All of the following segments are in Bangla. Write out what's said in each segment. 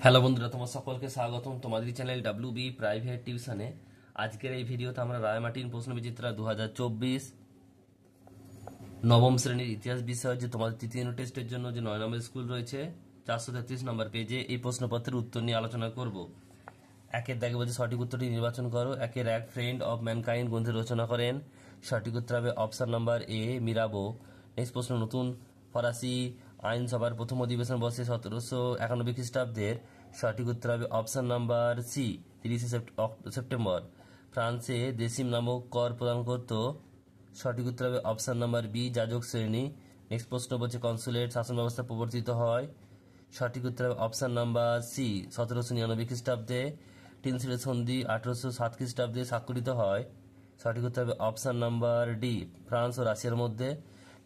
হ্যালো বন্ধুরা, তোমার সকলকে স্বাগতম তোমাদের চ্যানেল ডাব্লিউবি প্রাইভেট টিউশনে। আজকের এই ভিডিওতে আমরা রায়মার্টিন প্রশ্নবিচিত্রা 2024 নবম শ্রেণীর ইতিহাস বিষয় যে তোমাদের তৃতীয় ইউনিট টেস্টের জন্য যে 9 নম্বর স্কুল রয়েছে 433 নম্বর পেজে এই প্রশ্নপত্রের উত্তর নিয়ে আলোচনা করব। একের দাগে বলছে সঠিক উত্তরটি নির্বাচন করো। একের এক ফ্রেন্ড অফ ম্যানকাইন্ড গ্রন্থে রচনা করেন। সঠিক উত্তর হবে অপশন নাম্বার এ মিরাবো। নেক্সট প্রশ্ন, নতুন ফরাসি আইনসভার প্রথম অধিবেশন বসে 1791 খ্রিস্টাব্দের। সঠিক উত্তর হবে অপশন নাম্বার সি 30 সেপ্টেম্বর। ফ্রান্সে দেশিম নামক কর প্রদান করত। সঠিক উত্তর হবে অপশন নাম্বার বি যাজক শ্রেণী। নেক্সট প্রশ্ন বলছে কনসুলেট শাসন ব্যবস্থা প্রবর্তিত হয়। সঠিক উত্তর হবে অপশন নাম্বার সি 1799 খ্রিস্টাব্দে। টিনসিলের সন্ধি 1807 খ্রিস্টাব্দে স্বাক্ষরিত হয়। সঠিক উত্তর হবে অপশন নাম্বার ডি ফ্রান্স ও রাশিয়ার মধ্যে।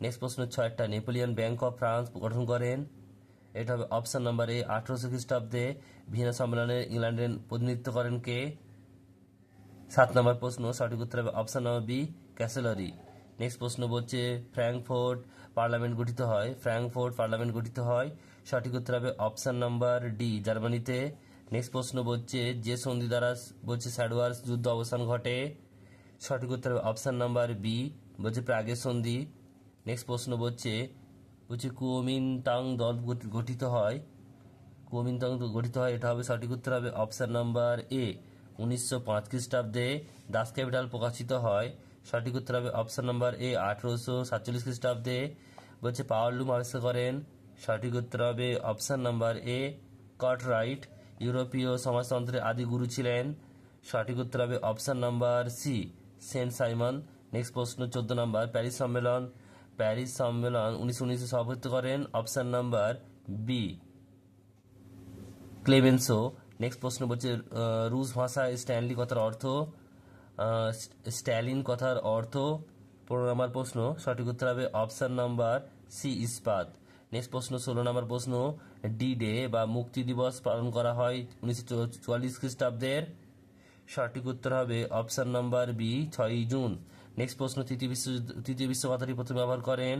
নেক্সট প্রশ্ন 6টা নেপোলিয়ন ব্যাংক অফ ফ্রান্স গঠন করেন। এটা হবে অপশন নাম্বার এ 1800 খ্রিস্টাব্দে। ভিয়েনা সম্মেলনে ইংল্যান্ডের প্রতিনিধিত্ব করেন কে? 7 নম্বর প্রশ্ন, সঠিক উত্তর হবে অপশন নাম্বার বি ক্যাসেলারি। নেক্সট প্রশ্ন বলছে ফ্র্যাঙ্কফোর্ট পার্লামেন্ট গঠিত হয়। ফ্র্যাঙ্কফোর্ট পার্লামেন্ট গঠিত হয়। সঠিক উত্তর হবে অপশন নাম্বার ডি জার্মানিতে। নেক্সট প্রশ্ন বলছে যে সন্ধি দ্বারা বলছে স্যাডওয়ার্স যুদ্ধ অবসান ঘটে। সঠিক উত্তর হবে অপশন নাম্বার বি বলছে প্রাগের সন্ধি। নেক্সট প্রশ্ন বলছে কুওমিনটাং দল গঠিত হয়। কুওমিনটাং গঠিত হয়, এটা হবে সঠিক উত্তর হবে অপশন নাম্বার এ 1905 খ্রিস্টাব্দে। দাস ক্যাপিটাল প্রকাশিত হয়। সঠিক উত্তর হবে অপশন নাম্বার এ 1847 খ্রিস্টাব্দে। বলছে পাওয়ার লুম আবিষ্কার করেন। সঠিক উত্তর হবে অপশন নাম্বার এ কার্টরাইট। ইউরোপীয় সমাজতন্ত্রের আদি গুরু ছিলেন। সঠিক উত্তর হবে option number C Saint Simon. Next প্রশ্ন 14 নম্বর, প্যারিস সম্মেলন 1919 সভাপতিত্ব করেন। Option number B Clemenceau. Next প্রশ্ন বলছে রুশ ভাষায় স্ট্যানলি কথার অর্থ। স্ট্যালিন কথার অর্থ। 15 নম্বর প্রশ্ন, সঠিক উত্তর হবে অপশন নাম্বার সি ইস্পাত। নেক্সট প্রশ্ন 16 নম্বর প্রশ্ন, ডি ডে বা মুক্তি দিবস পালন করা হয় 1944 খ্রিস্টাব্দের। সঠিক উত্তর হবে option number B 6 June. Next প্রশ্ন, তৃতীয় বিশ্ব কথাটি প্রথমে ব্যবহার করেন।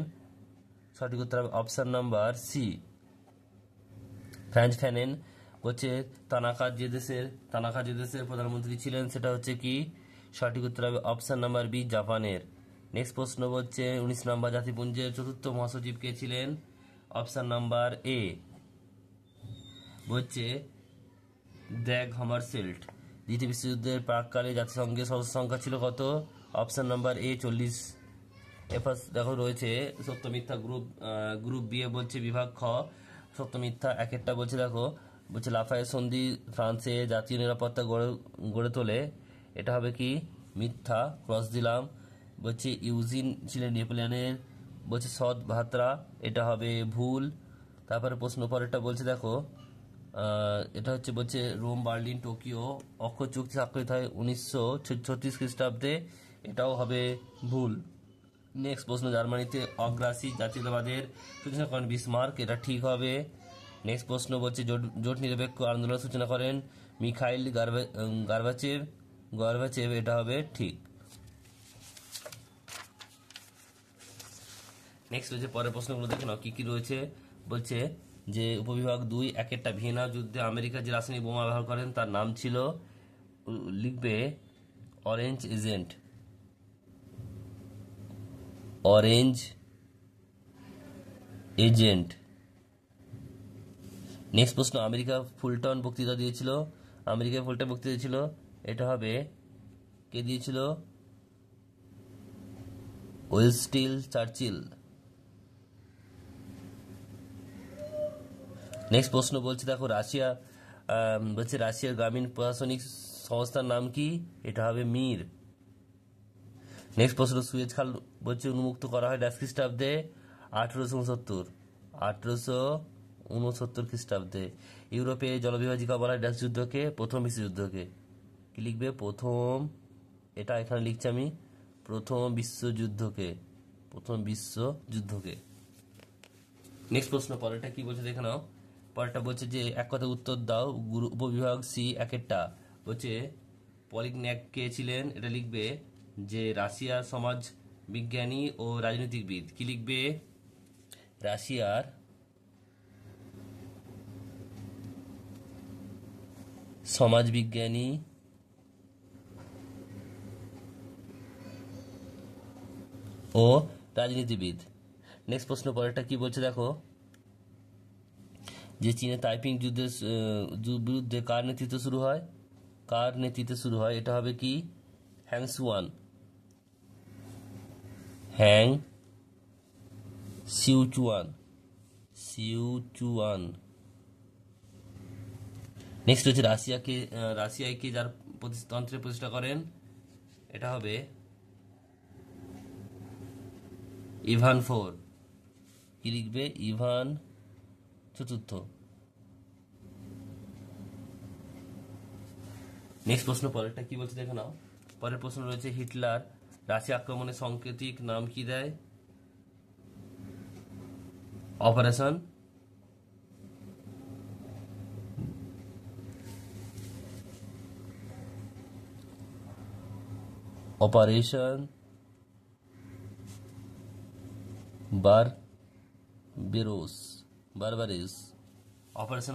সঠিক উত্তর হবে অপশন নাম্বার সি ফ্রান্স ফ্যানেন। হচ্ছে তানাকা যে দেশের প্রধানমন্ত্রী ছিলেন সেটা হচ্ছে কি? সঠিক উত্তর হবে অপশন নাম্বার বি জাপানের। নেক্সট প্রশ্ন হচ্ছে 19 নম্বর, জাতিপুঞ্জের চতুর্থ মহাসচিব কে ছিলেন? অপশন নাম্বার এ হচ্ছে ড্যাগ হামারশিল্ড। দ্বিতীয় বিশ্বযুদ্ধের প্রাককালে জাতিসংঘের সদস্য সংখ্যা ছিল কত? Option number A 40। এরপর দেখো রয়েছে সত্য মিথ্যা গ্রুপ বি এ বলছে বিভাগ খ সত্য মিথ্যা। এক একটা বলছে দেখো বলছে লাফায়েত সন্ধি ফ্রান্সে জাতীয় নিরাপত্তা গড়ে তোলে। এটা হবে কি? মিথ্যা, ক্রস দিলাম। বলছে ইউজিন ছিলেন নেপোলিয়নের বলছে সৎ ভ্রাতা। এটা হবে ভুল। তারপরে প্রশ্ন পরেরটা বলছে দেখো এটা হচ্ছে বলছে রোম বার্লিন টোকিও অক্ষর চুক্তি স্বাক্ষরিত হয় 1936 খ্রিস্টাব্দে। এটাও হবে ভুল। নেক্সট প্রশ্ন, জার্মানিতে অগ্রাসী জাতীয়তাবাদের সূচনা করেন বিসমার্ক। এটা ঠিক হবে। নেক্সট প্রশ্ন বলছে জোট নিরপেক্ষ আন্দোলনের সূচনা করেন মিখাইল গর্বাচেভ। এটা হবে ঠিক। নেক্সট হচ্ছে পরের প্রশ্নগুলো দেখে নাও কি কি রয়েছে। বলছে যে উপবিভাগ 2 এক একটা, ভিয়েনা যুদ্ধে আমেরিকা যে রাসায়নিক বোমা ব্যবহার করেন তার নাম ছিল, লিখবে orange agent. Orange agent. Next প্রশ্ন, আমেরিকা ফুলটন বক্তৃতা দিয়েছিল। এটা হবে কে দিয়েছিল? Winston Churchill. নেক্সট প্রশ্ন বলছে দেখো রাশিয়ার গ্রামীণ প্রশাসনিক সংস্থার নাম কি? এটা হবে মির। নেক্সট প্রশ্ন, সুয়েজ খাল বলছে উন্মুক্ত করা হয় 10 খ্রিস্টাব্দে। 1869 খ্রিস্টাব্দে। ইউরোপে জলবিভাজিকা বলা হয় ড্যাশ যুদ্ধকে? প্রথম বিশ্বযুদ্ধকে। কি লিখবে? প্রথম, এটা এখানে লিখছি আমি প্রথম বিশ্বযুদ্ধকে। নেক্সট প্রশ্ন পরেরটা কি বলছে দেখে নাও। পরেরটা বলছে যে এক কথা উত্তর দাও। উপবিভাগ সি এক একটা বলছে পলিগন্যাক কে ছিলেন? এটা লিখবে যে রাশিয়ার সমাজ বিজ্ঞানী ও রাজনীতিবিদ। কি লিখবে? রাশিয়ার সমাজবিজ্ঞানী ও রাজনীতিবিদ। নেক্সট প্রশ্ন পরেরটা কি বলছে দেখো, যে চীনে তাইপিং যুদ্ধের বিরুদ্ধে কার নেতৃত্বে শুরু হয়, এটা হবে কি হ্যাংসুয়ান, হ্যাং সিউচুয়ান। নেক্সট হচ্ছে রাশিয়ায় কে যার তন্ত্রের প্রতিষ্ঠা করেন, এটা হবে ইভান IV। কি লিখবে, ইভান চতুর্থ। নেক্সট প্রশ্ন পরেরটা কি বলছে দেখে নাও। পরের প্রশ্ন রয়েছে, হিটলার রাশিয়া আক্রমণের সাংকেতিক নাম কি দেয়, অপারেশন অপারেশন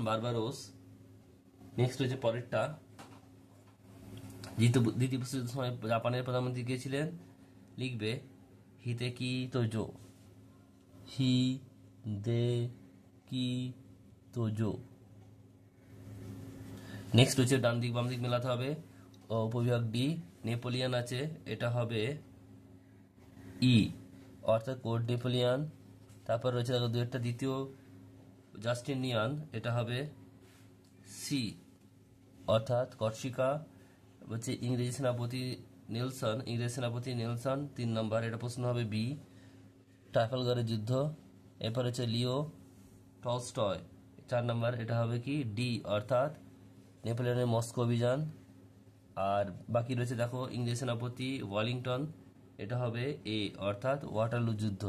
বারবারোস। নেক্সট হচ্ছে পরেরটা, দ্বিতীয় বিশ্বযুদ্ধের সময় জাপানের প্রধানমন্ত্রী কে ছিলেন, লিখবে হিদেকি তোজো। নেক্সট হচ্ছে ডান দিক বাম দিক মেলাতে হবে, উপবিভাগ ডি, নেপোলিয়ান আছে, এটা হবে ই অর্থাৎ কোড নেপোলিয়ান। তারপর রয়েছে দুইটা দ্বিতীয় জাস্টিনিয়ান, এটা হবে সি অর্থাৎ কর্সিকা। হচ্ছে ইংরেজি সেনাপতি নেলসন 3 নম্বর, এটা প্রশ্ন হবে বি, ট্রাফালগারের যুদ্ধ। এরপর হচ্ছে লিও টলস্টয় 4 নম্বর, এটা হবে কি ডি অর্থাৎ নেপোলিয়নের মস্কো অভিযান। আর বাকি রয়েছে দেখো ইংরেজি সেনাপতি ওয়েলিংটন, এটা হবে এ অর্থাৎ ওয়াটারলু যুদ্ধ।